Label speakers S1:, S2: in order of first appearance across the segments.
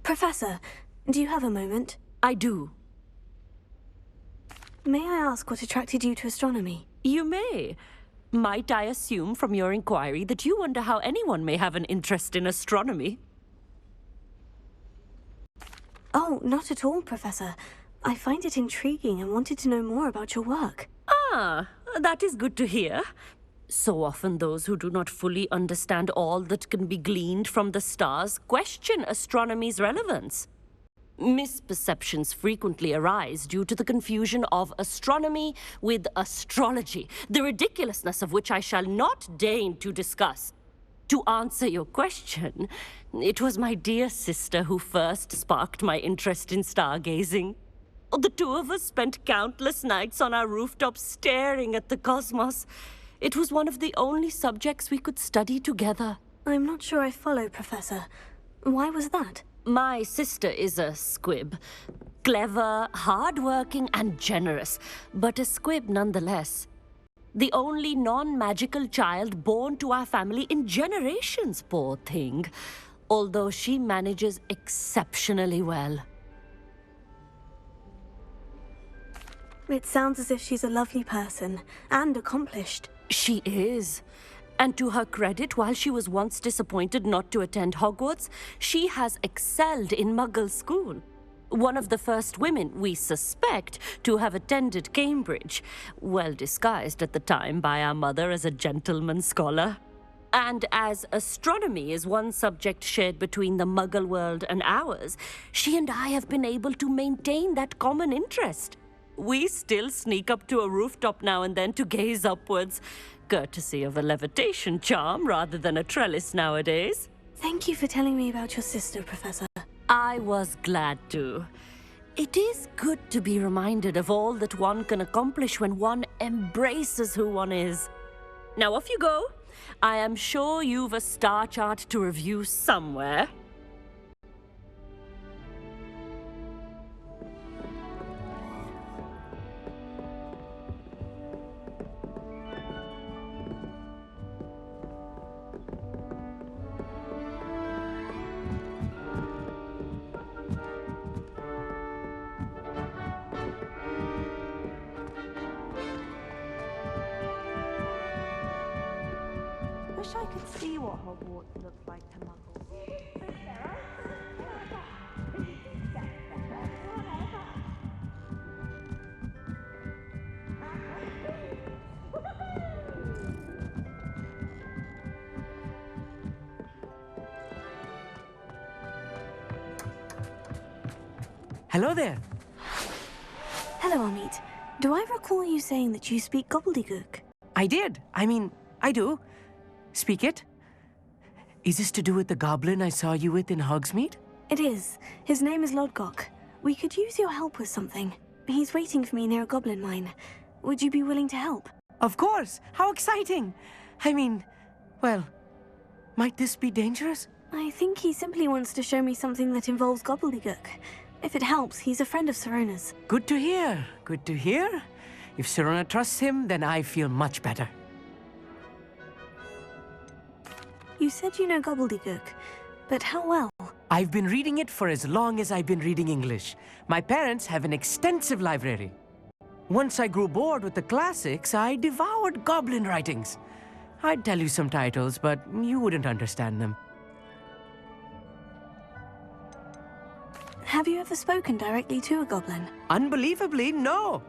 S1: Professor, do you have a moment?
S2: I do.
S1: May I ask what attracted you to astronomy?
S2: You may. Might I assume from your inquiry that you wonder how anyone may have an interest in astronomy?
S1: Oh, not at all, Professor. I find it intriguing and wanted to know more about your work.
S2: Ah, that is good to hear. So often those who do not fully understand all that can be gleaned from the stars question astronomy's relevance. Misperceptions frequently arise due to the confusion of astronomy with astrology, the ridiculousness of which I shall not deign to discuss. To answer your question, it was my dear sister who first sparked my interest in stargazing. The two of us spent countless nights on our rooftop staring at the cosmos. It was one of the only subjects we could study together.
S1: I'm not sure I follow, Professor. Why was that?
S2: My sister is a squib. Clever, hardworking, and generous, but a squib nonetheless. The only non-magical child born to our family in generations, poor thing. Although she manages exceptionally well.
S1: It sounds as if she's a lovely person, and accomplished.
S2: She is. And to her credit, while she was once disappointed not to attend Hogwarts, she has excelled in Muggle school. One of the first women, we suspect, to have attended Cambridge, well disguised at the time by our mother as a gentleman scholar. And as astronomy is one subject shared between the Muggle world and ours, she and I have been able to maintain that common interest. We still sneak up to a rooftop now and then to gaze upwards, courtesy of a levitation charm rather than a trellis nowadays.
S1: Thank you for telling me about your sister, Professor.
S2: I was glad to. It is good to be reminded of all that one can accomplish when one embraces who one is. Now off you go. I am sure you've a star chart to review somewhere.
S3: Wish I could see what Hogwarts looks like to Muggles.
S4: Hello there.
S1: Hello, Amit. Do I recall you saying that you speak Gobbledegook?
S4: I did. I do. Speak it. Is this to do with the goblin I saw you with in Hogsmeade?
S1: It is. His name is Lodgok. We could use your help with something. He's waiting for me near a goblin mine. Would you be willing to help?
S4: Of course. How exciting. Well, might this be dangerous?
S1: I think he simply wants to show me something that involves Gobbledegook. If it helps, he's a friend of Sirona's.
S4: Good to hear. Good to hear. If Sirona trusts him, then I feel much better.
S1: You said you know Gobbledegook, but how well?
S4: I've been reading it for as long as I've been reading English. My parents have an extensive library. Once I grew bored with the classics, I devoured goblin writings. I'd tell you some titles, but you wouldn't understand them.
S1: Have you ever spoken directly to a goblin?
S4: Unbelievably, no.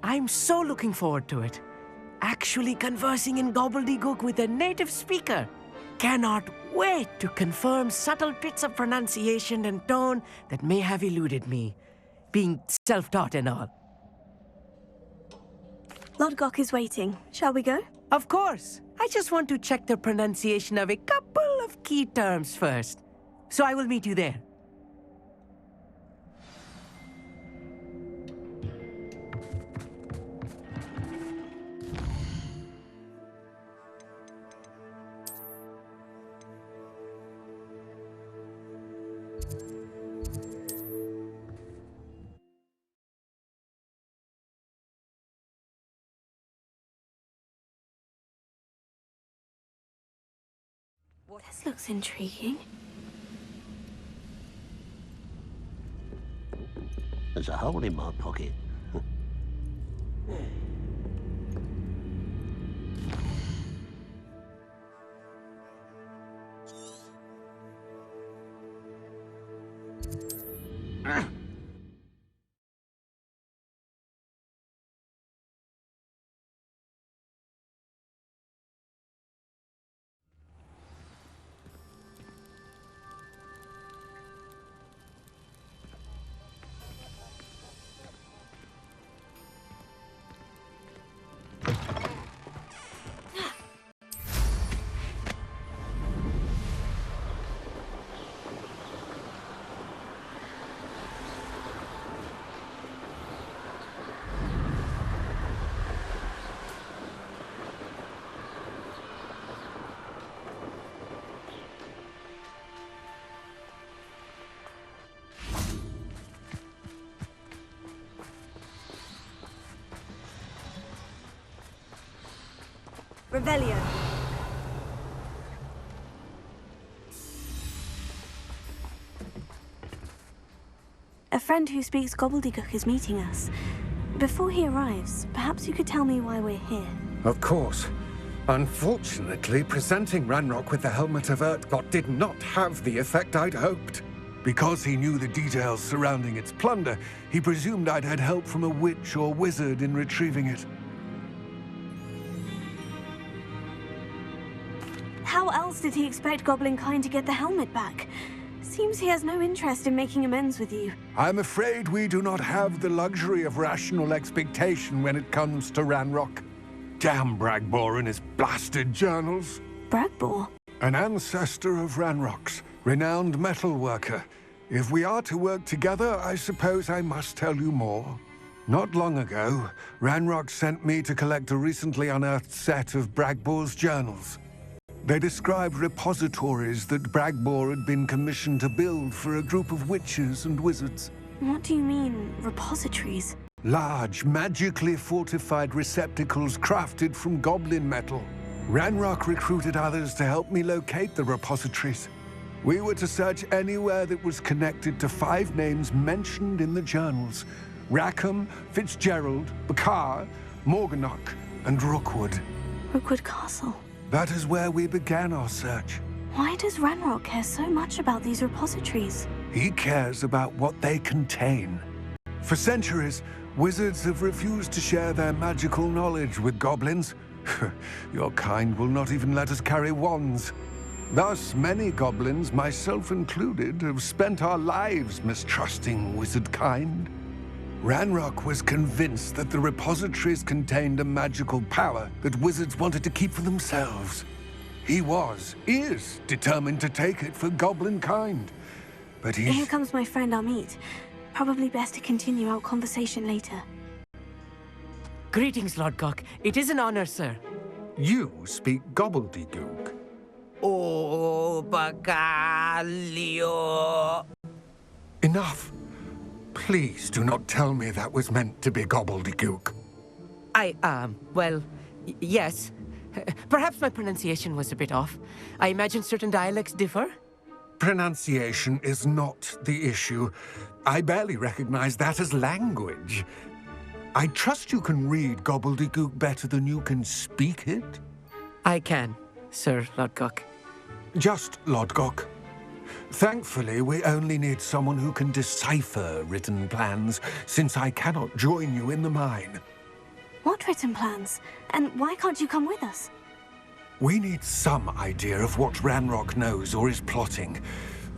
S4: I'm so looking forward to it. Actually conversing in Gobbledegook with a native speaker. Cannot wait to confirm subtle bits of pronunciation and tone that may have eluded me, being self-taught and all.
S1: Lodgok is waiting. Shall we go?
S4: Of course. I just want to check the pronunciation of a couple of key terms first. So I will meet you there.
S1: This looks intriguing.
S5: There's a hole in my pocket.
S1: Revelio. A friend who speaks Gobbledegook is meeting us. Before he arrives, perhaps you could tell me why we're here.
S6: Of course. Unfortunately, presenting Ranrock with the Helmet of Urtkot did not have the effect I'd hoped. Because he knew the details surrounding its plunder, he presumed I'd had help from a witch or wizard in retrieving it.
S1: How else did he expect Goblinkind to get the helmet back? Seems he has no interest in making amends with you.
S6: I'm afraid we do not have the luxury of rational expectation when it comes to Ranrock. Damn Bragbor and his blasted journals.
S1: Bragbor?
S6: An ancestor of Ranrock's, renowned metal worker. If we are to work together, I suppose I must tell you more. Not long ago, Ranrock sent me to collect a recently unearthed set of Bragbor's journals. They described repositories that Bragbor had been commissioned to build for a group of witches and wizards.
S1: What do you mean, repositories?
S6: Large, magically fortified receptacles crafted from goblin metal. Ranrock recruited others to help me locate the repositories. We were to search anywhere that was connected to 5 names mentioned in the journals: Rackham, Fitzgerald, Bakar, Morganach, and Rookwood.
S1: Rookwood Castle.
S6: That is where we began our search.
S1: Why does Ranrock care so much about these repositories?
S6: He cares about what they contain. For centuries, wizards have refused to share their magical knowledge with goblins. Your kind will not even let us carry wands. Thus, many goblins, myself included, have spent our lives mistrusting wizard kind. Ranrock was convinced that the repositories contained a magical power that wizards wanted to keep for themselves. He is determined to take it for goblin kind. But
S1: Here comes my friend Amit. Probably best to continue our conversation later.
S4: Greetings, Lodgok. It is an honor, sir.
S6: You speak Gobbledegook.
S4: Oh, Bagalio.
S6: Enough. Please do not tell me that was meant to be Gobbledegook.
S4: Yes. Perhaps my pronunciation was a bit off. I imagine certain dialects differ.
S6: Pronunciation is not the issue. I barely recognize that as language. I trust you can read Gobbledegook better than you can speak it?
S4: I can, Sir Lodgok.
S6: Just Lodgok. Thankfully, we only need someone who can decipher written plans, since I cannot join you in the mine.
S1: What written plans? And why can't you come with us?
S6: We need some idea of what Ranrock knows or is plotting.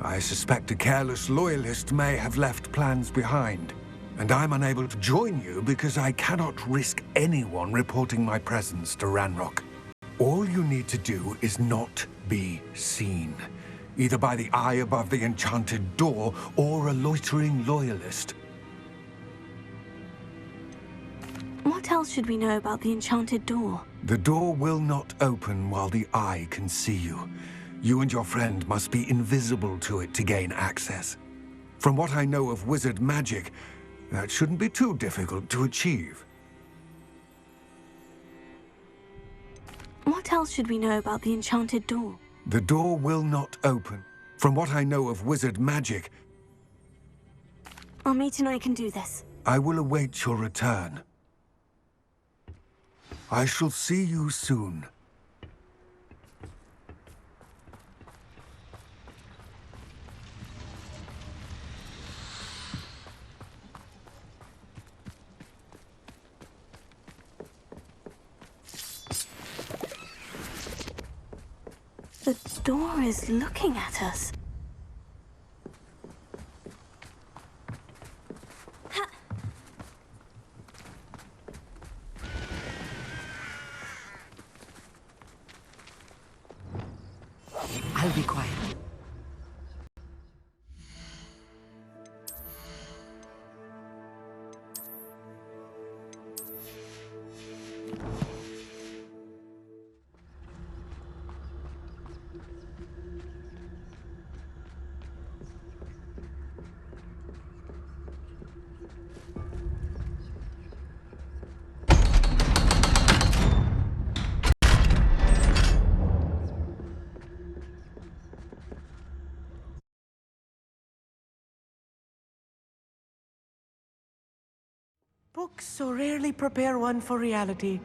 S6: I suspect a careless loyalist may have left plans behind. And I'm unable to join you because I cannot risk anyone reporting my presence to Ranrock. All you need to do is not be seen, either by the eye above the enchanted door or a loitering loyalist.
S1: What else should we know about the enchanted door?
S6: The door will not open while the eye can see you. You and your friend must be invisible to it to gain access. From what I know of wizard magic, that shouldn't be too difficult to achieve.
S1: What else should we know about the enchanted door?
S6: The door will not open. From what I know of wizard magic,
S1: Amit and I can do this.
S6: I will await your return. I shall see you soon.
S1: The door is looking at us.
S4: I'll be quiet. Books so rarely prepare one for reality.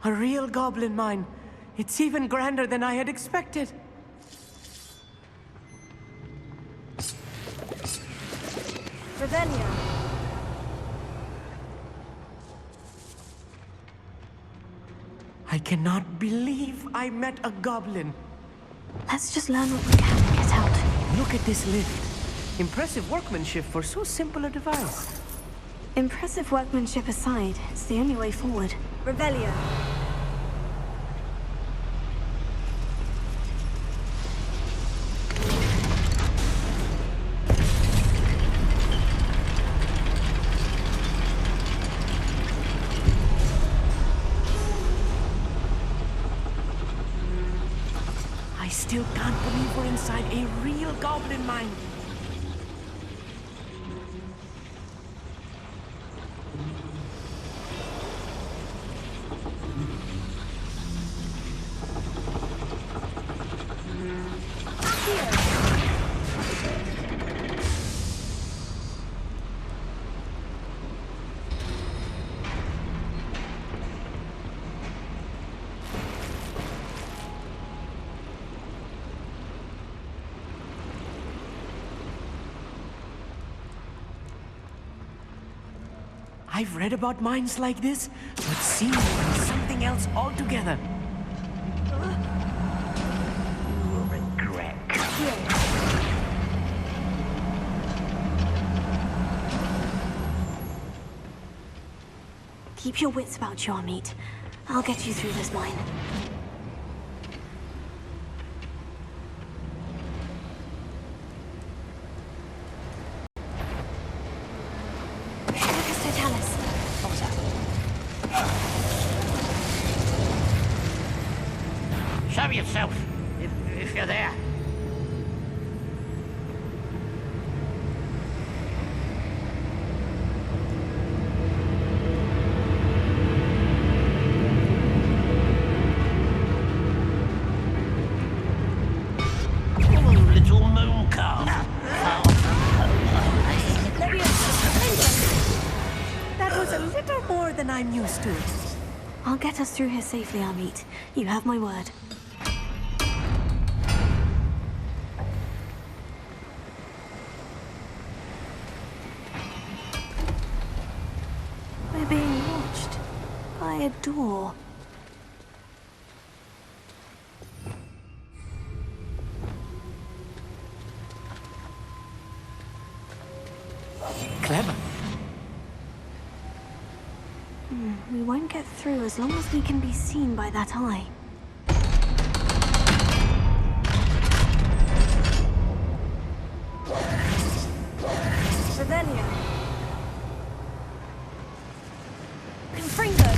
S4: A real goblin mine. It's even grander than I had expected.
S3: Revelio.
S4: I cannot believe I met a goblin.
S1: Let's just learn what we can and get out.
S4: Look at this lid. Impressive workmanship for so simple a device.
S1: Impressive workmanship aside, it's the only way forward.
S3: Revelio.
S4: I still can't believe we're inside a real goblin mine. I've read about mines like this, but seeing them is something else altogether.
S5: You'll regret.
S1: Keep your wits about you, Amit. I'll get you through this mine.
S5: Show yourself, if you're there. Oh, little moon calf.
S4: That was a little more than I'm used to.
S1: I'll get us through here safely, Amit. You have my word. We're being watched by a door.
S4: Clever.
S1: We won't get through as long as we can be seen by that eye.
S3: Revelio. Confringo.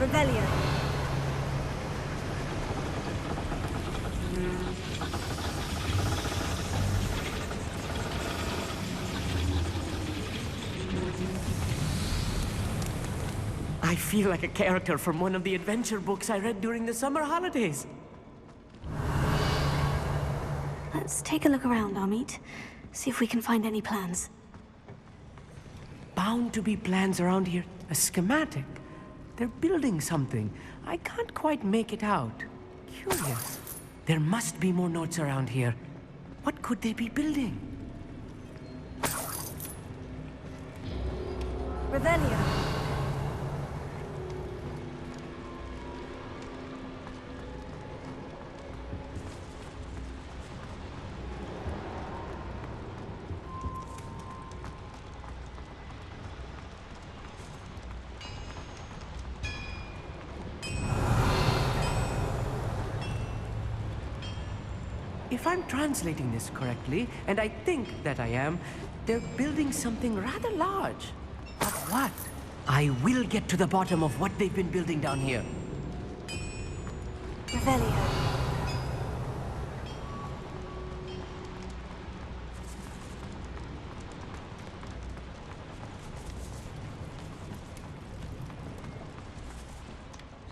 S3: Revelio.
S4: I feel like a character from one of the adventure books I read during the summer holidays.
S1: Let's take a look around, Amit. See if we can find any plans.
S4: Bound to be plans around here. A schematic. They're building something. I can't quite make it out. Curious. There must be more notes around here. What could they be building?
S1: Revelio.
S4: If I'm translating this correctly, and I think that I am, they're building something rather large. But what? I will get to the bottom of what they've been building down here.
S1: Revelio.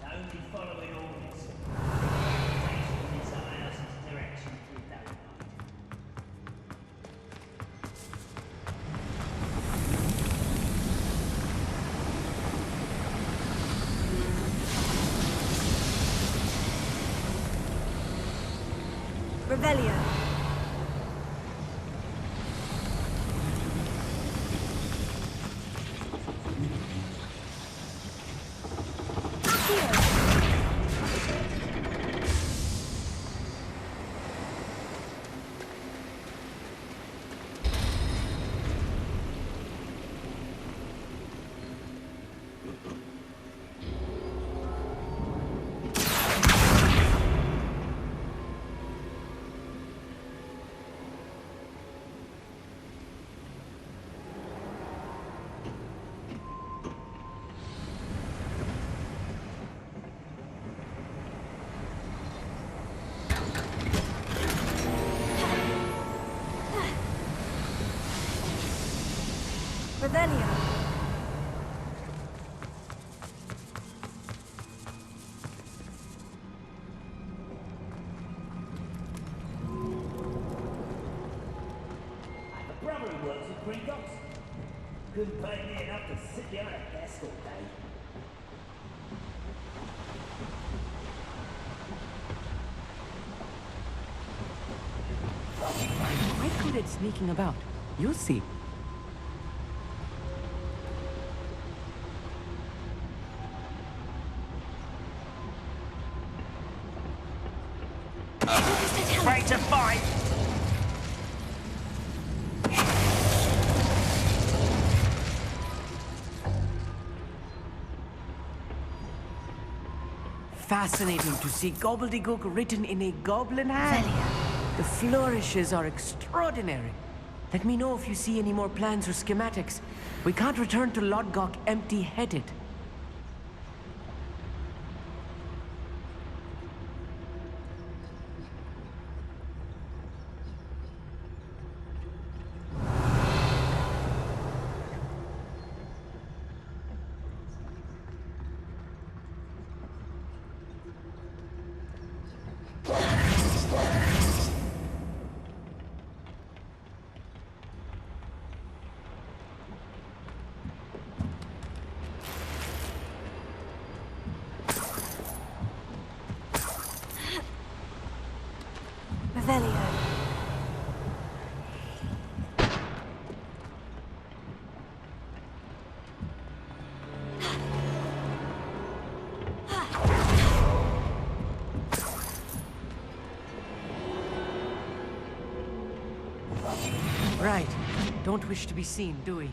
S5: Only following orders. In someone else's direction if you don't mind.
S1: Revelio. Revelio.
S5: I have a brother who works at Green Docks. Couldn't pay me enough to sit behind a desk all day.
S4: I'm quite good at sneaking about. You'll see.
S5: Afraid to fight!
S4: Fascinating to see Gobbledegook written in a goblin hand. The flourishes are extraordinary. Let me know if you see any more plans or schematics. We can't return to Lodgok empty-headed.
S1: Revelio.
S4: Right. Don't wish to be seen, do we?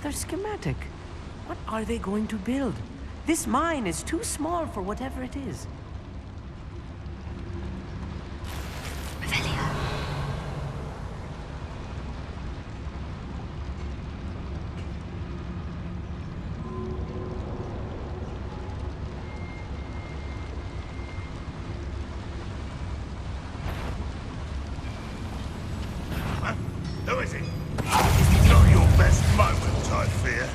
S4: another schematic. What are they going to build? This mine is too small for whatever it is.
S1: Revelio.
S7: Who is it? Not your best moment, I fear.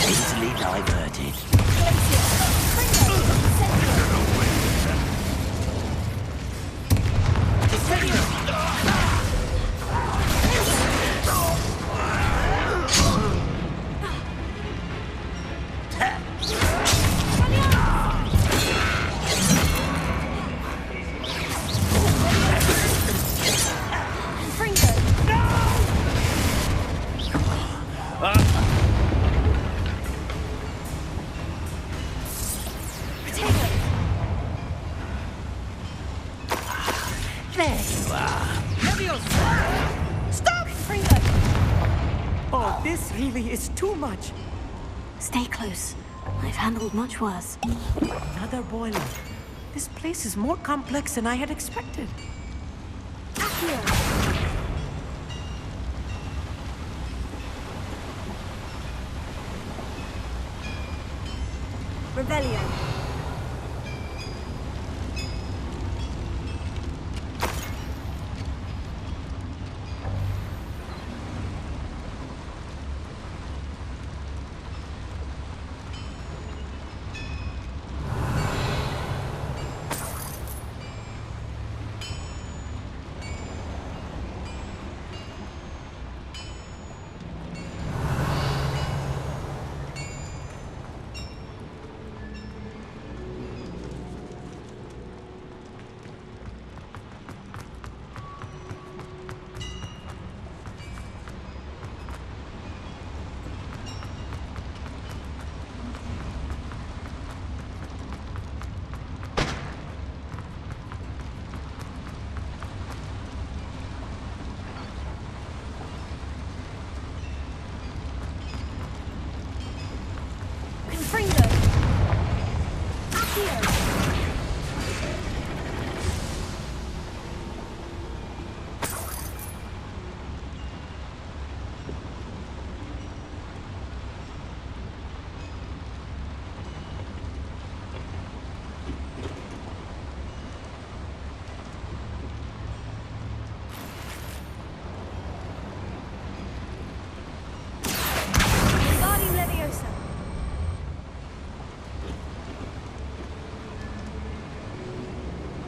S4: Easily diverted. Oh, this really is too much.
S1: Stay close. I've handled much worse.
S4: Another boiler. This place is more complex than I had expected.
S1: Revelio.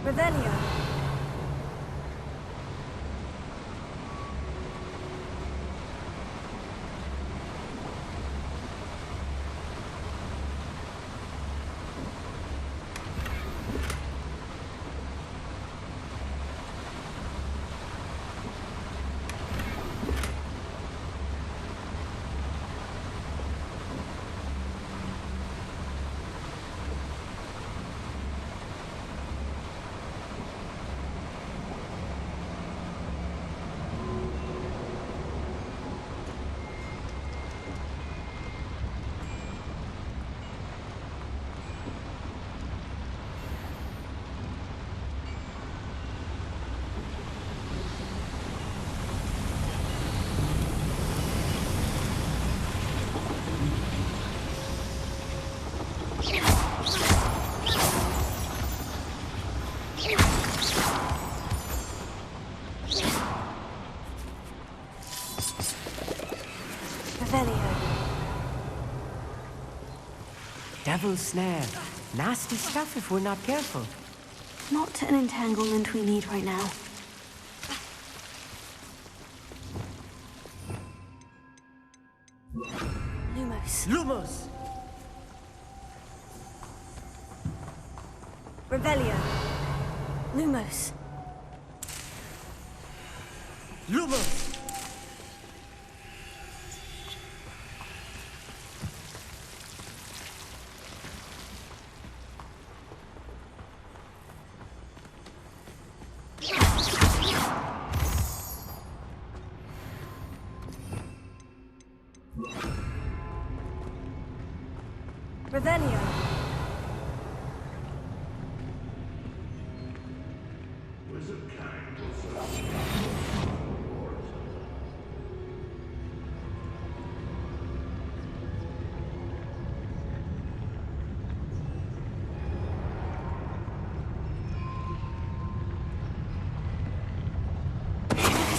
S1: Revelio.
S4: Devil's snare. Nasty stuff if we're not careful.
S1: Not an entanglement we need right now. Lumos.
S4: Lumos!
S1: Revelio. Lumos.
S4: Lumos!
S1: Revelio.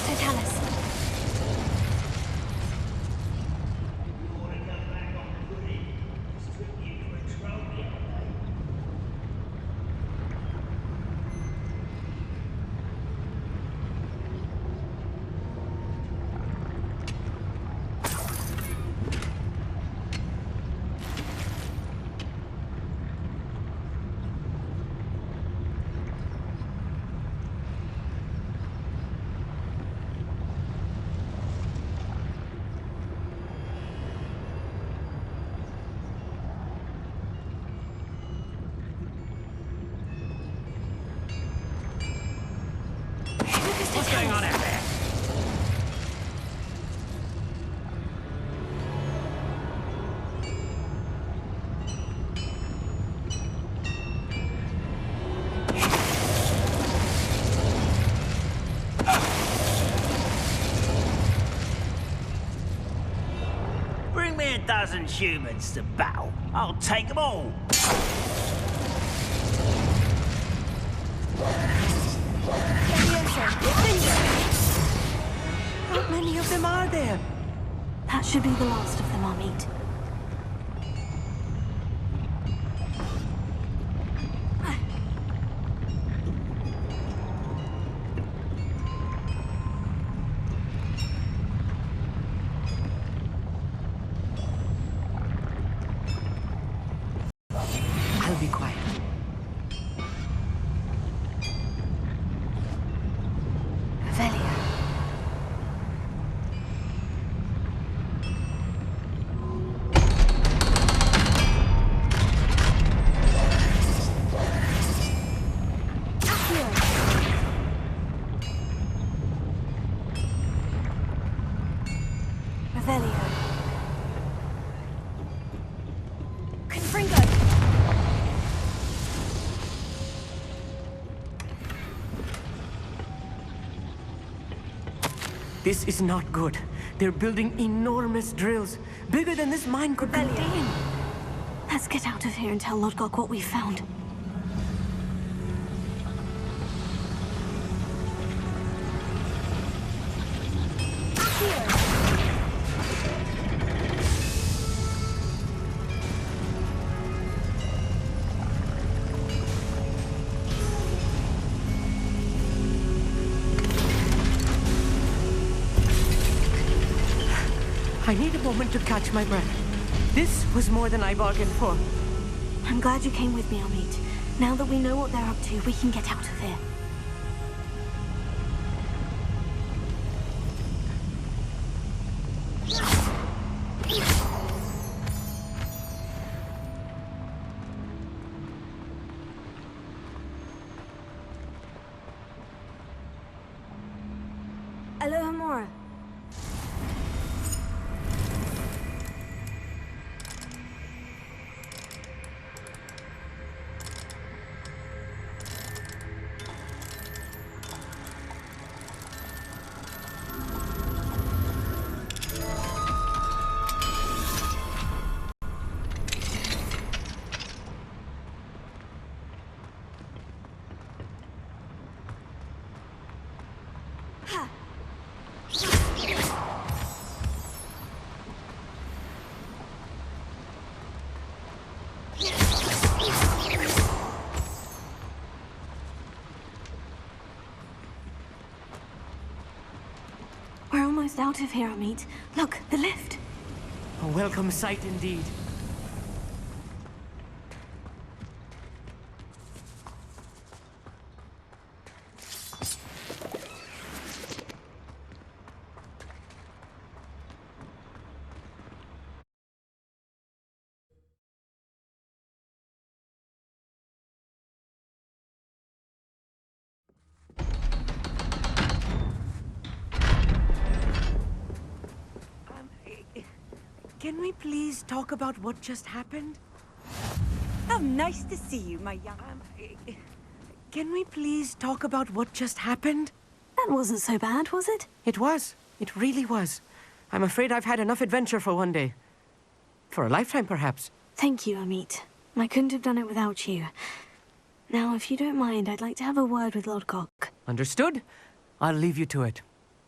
S1: Totalis.
S5: You want to come back on the footy? Strip you to a trophy, eh?
S4: What's going on out there?
S5: Bring me a dozen humans to battle. I'll take them all.
S4: How many of them are there?
S1: That should be the last of them, Amit.
S4: I'll be quiet.
S1: Revelio. Revelio. Confringo.
S4: This is not good. They're building enormous drills, bigger than this mine could contain.
S1: Let's get out of here and tell Lodgok what we found.
S4: I need a moment to catch my breath. This was more than I bargained for.
S1: I'm glad you came with me, Amit. Now that we know what they're up to, we can get out of here. Alohomora. We're almost out of here, Amit. Look, the lift.
S4: A welcome sight indeed. Can we please talk about what just happened?
S3: Oh, nice to see you, my young...
S4: Can we please talk about what just happened?
S1: That wasn't so bad, was it?
S4: It was. It really was. I'm afraid I've had enough adventure for one day. For a lifetime, perhaps.
S1: Thank you, Amit. I couldn't have done it without you. Now, if you don't mind, I'd like to have a word with Lodgok.
S4: Understood? I'll leave you to it.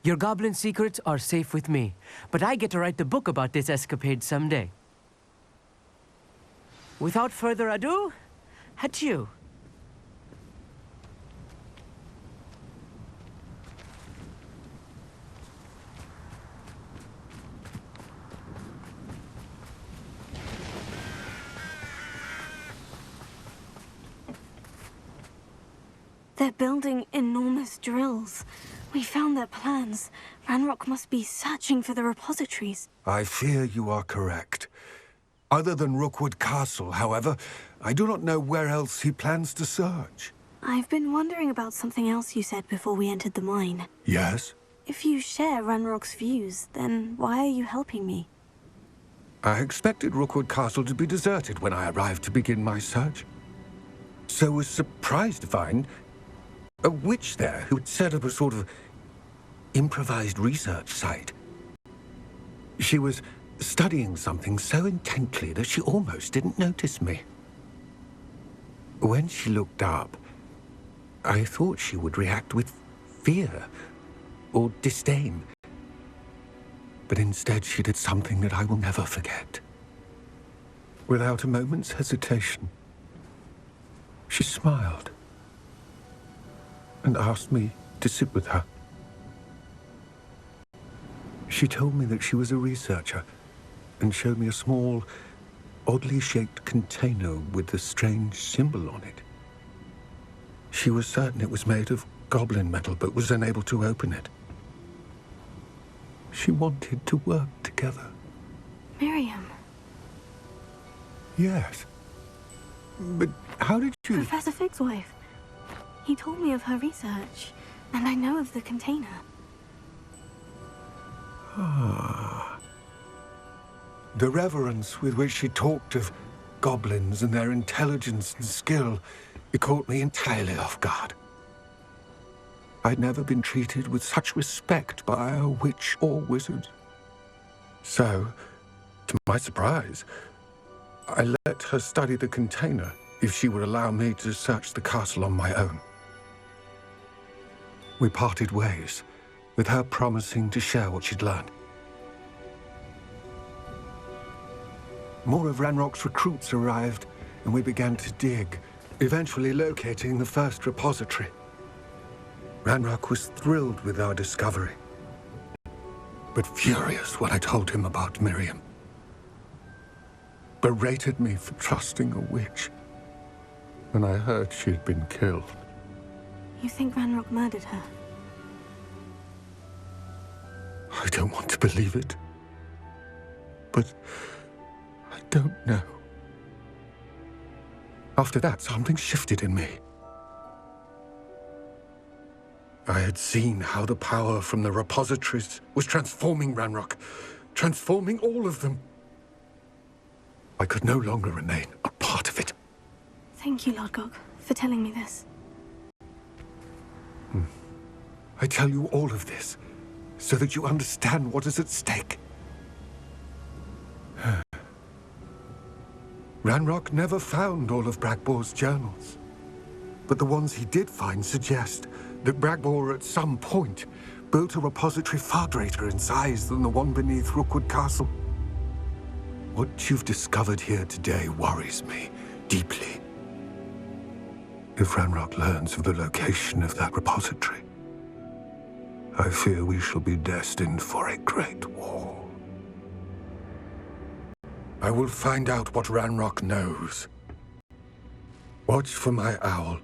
S4: Your goblin secrets are safe with me, but I get to write the book about this escapade someday. Without further ado, adieu.
S1: They're building enormous drills. We found their plans. Ranrock must be searching for the repositories.
S6: I fear you are correct. Other than Rookwood Castle, however, I do not know where else he plans to search.
S1: I've been wondering about something else you said before we entered the mine.
S6: Yes?
S1: If you share Ranrock's views, then why are you helping me?
S6: I expected Rookwood Castle to be deserted when I arrived to begin my search. So was surprised to find a witch there who had set up a sort of improvised research site. She was studying something so intently that she almost didn't notice me. When she looked up, I thought she would react with fear or disdain. But instead she did something that I will never forget. Without a moment's hesitation, she smiled and asked me to sit with her. She told me that she was a researcher and showed me a small, oddly shaped container with a strange symbol on it. She was certain it was made of goblin metal, but was unable to open it. She wanted to work together.
S1: Miriam.
S6: Yes. But how did you...
S1: Professor Fig's wife. He told me of her research, and I know of the container.
S6: Ah. The reverence with which she talked of goblins and their intelligence and skill, it caught me entirely off guard. I'd never been treated with such respect by a witch or wizard. So, to my surprise, I let her study the container if she would allow me to search the castle on my own. We parted ways, with her promising to share what she'd learned. More of Ranrock's recruits arrived, and we began to dig, eventually locating the first repository. Ranrock was thrilled with our discovery, but furious when I told him about Miriam. Berated me for trusting a witch when I heard she'd been killed.
S1: You think Ranrock murdered her?
S6: I don't want to believe it, but I don't know. After that, something shifted in me. I had seen how the power from the repositories was transforming Ranrock, transforming all of them. I could no longer remain a part of it.
S1: Thank you, Lodgok, for telling me this.
S6: I tell you all of this so that you understand what is at stake. Ranrock never found all of Bragbor's journals, but the ones he did find suggest that Bragbor at some point built a repository far greater in size than the one beneath Rookwood Castle. What you've discovered here today worries me deeply. If Ranrock learns of the location of that repository, I fear we shall be destined for a great war. I will find out what Ranrock knows. Watch for my owl.